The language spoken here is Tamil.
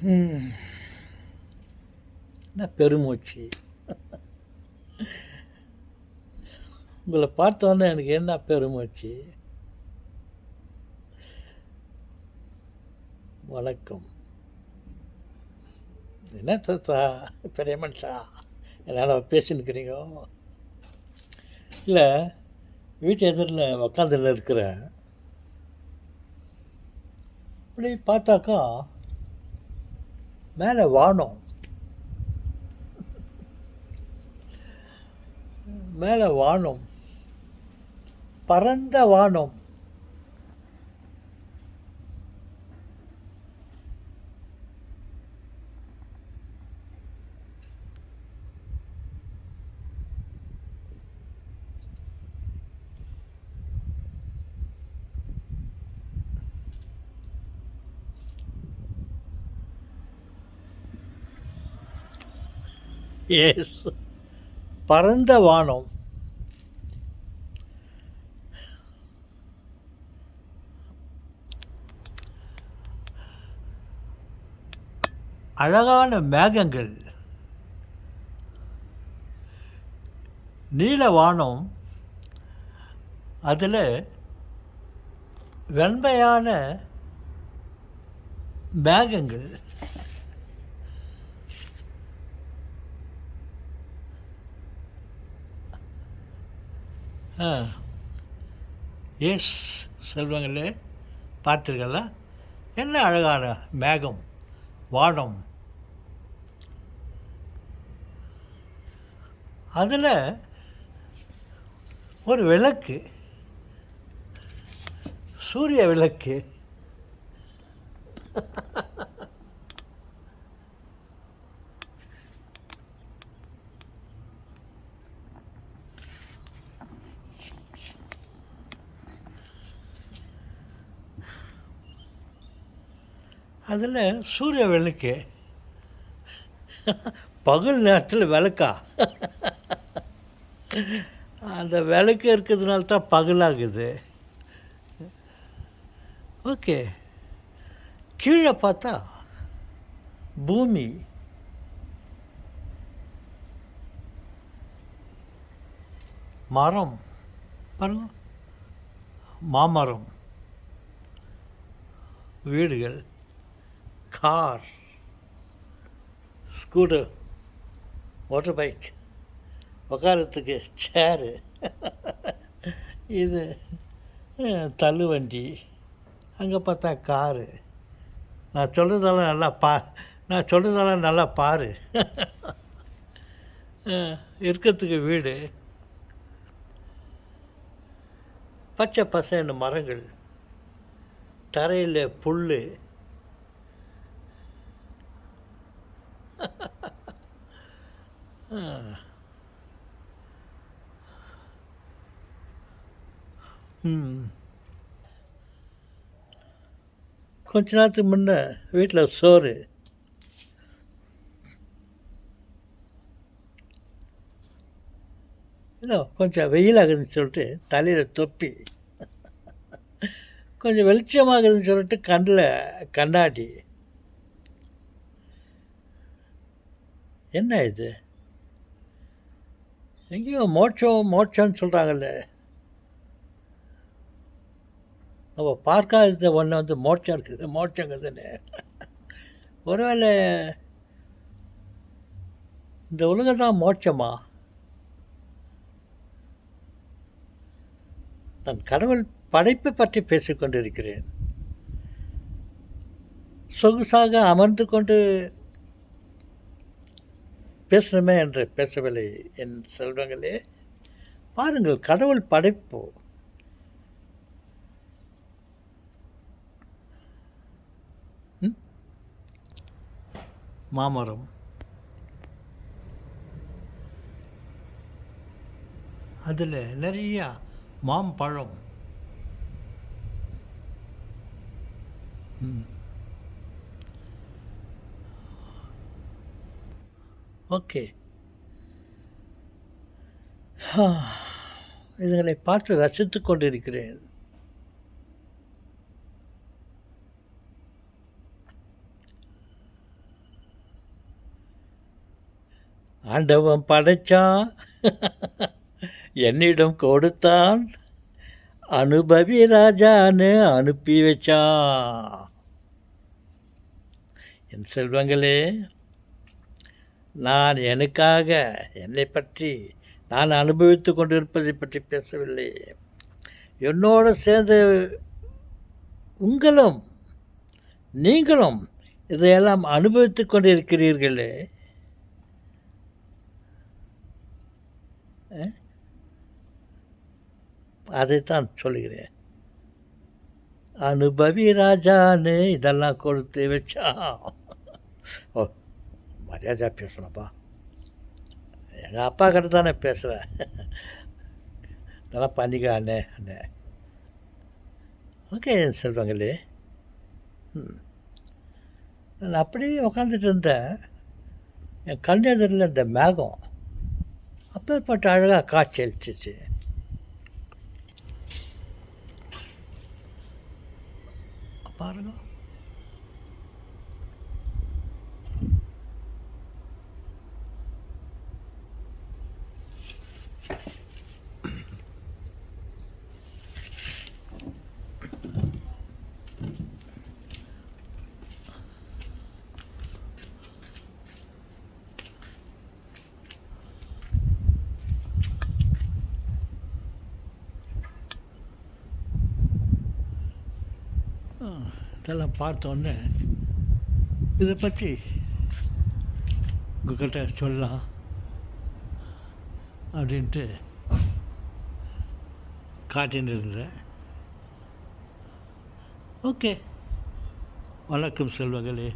என்ன பெருமூச்சு. உங்களை பார்த்தோன்னே எனக்கு என்ன பெருமூச்சு. வணக்கம். என்ன தாத்தா பெரிய மனுஷா என்னால் பேசினுக்கிறீங்க? இல்லை, வீட்டு எதிரில் உக்காந்துல இருக்கிறேன். அப்படி பார்த்தாக்கா மேலே வானம், மேலே வானம், பரந்த வானம். எஸ், பரந்த வானம். அழகான மேகங்கள், நீல வானம், அதில் வெண்மையான மேகங்கள். எஸ் செல்வங்களே, பார்த்தீர்களா? என்ன அழகான மேகம், வானம். அதில் ஒரு விளக்கு, சூரிய விளக்கு. அதில் சூரிய விளக்கு பகல் நேரத்தில் விளக்கா? அந்த விளக்கு இருக்கிறதுனால தான் பகலாகுது. ஓகே, கீழே பார்த்தா பூமி, மரம் பாருங்க, மாமரம், வீடுகள், கார், ஸ்கூட்டர், மோட்டர் பைக், உட்காரத்துக்கு சேரு, இது தள்ளுவண்டி, அங்கே பார்த்தா காரு. நான் சொல்கிறதெல்லாம் நல்லா பாரு. இருக்கிறதுக்கு வீடு, பச்சை பசேன்னு மரங்கள், தரையில் புல். கொஞ்ச நேரத்துக்கு முன்னே வீட்டில் சோறு. இல்லை, கொஞ்சம் வெயிலாகுதுன்னு சொல்லிட்டு தலையில் தொப்பி, கொஞ்சம் வெளிச்சமாகுதுன்னு சொல்லிட்டு கண்ணில் கண்ணாடி. என்ன இது? எங்கேயோ மோட்சம்னு சொல்கிறாங்கல்ல, நம்ம பார்க்காத ஒன்று வந்து மோட்சங்குதுன்னு. ஒருவேளை இந்த உலகம் தான் மோட்சமா? நான் கடவுள் படைப்பை பற்றி பேசிக்கொண்டிருக்கிறேன். சொகுசாக அமர்ந்து கொண்டு பேசணுமே என்று பேசவில்லை என் செல்வங்களே. பாருங்கள், கடவுள் படைப்பு. மாமரம், அதில் நிறையா மாம்பழம். ஓகே, இதுகளை பார்த்து ரசித்து கொண்டிருக்கிறேன். ஆண்டவன் படைச்சான், என்னிடம் கொடுத்தான், அனுபவி ராஜான்னு அனுப்பி வச்சான். என் செல்வங்களே, நான் எனக்காக என்னை பற்றி நான் அனுபவித்து கொண்டிருப்பதை பற்றி பேசவில்லை. என்னோடு சேர்ந்து நீங்களும் இதையெல்லாம் அனுபவித்து கொண்டிருக்கிறீர்களே. அதைத்தான் சொல்கிறேன். அனுபவி ராஜான்னு இதெல்லாம் கொடுத்து வச்சான். ஓ, மரியாதையாக பேசணும்ப்பா. எங்கள் அப்பா கிட்ட தானே பேசுகிறேன். இதெல்லாம் பண்ணிக்கிறானே அண்ணே. ஓகே செல்வங்களே. நான் அப்படியே உக்காந்துட்டு இருந்தேன். என் கண்ணெதிரில் இந்த மேகம் அப்பேற்பட்ட அழகாக காட்சி அளிச்சிச்சு. பாருங்க, இதெல்லாம் பார்த்தோன்னே இதை பற்றி உங்கள்கிட்ட சொல்லலாம் அப்படின்ட்டு காட்டின்னு இருந்தேன். ஓகே, வணக்கம் செல்வங்களே.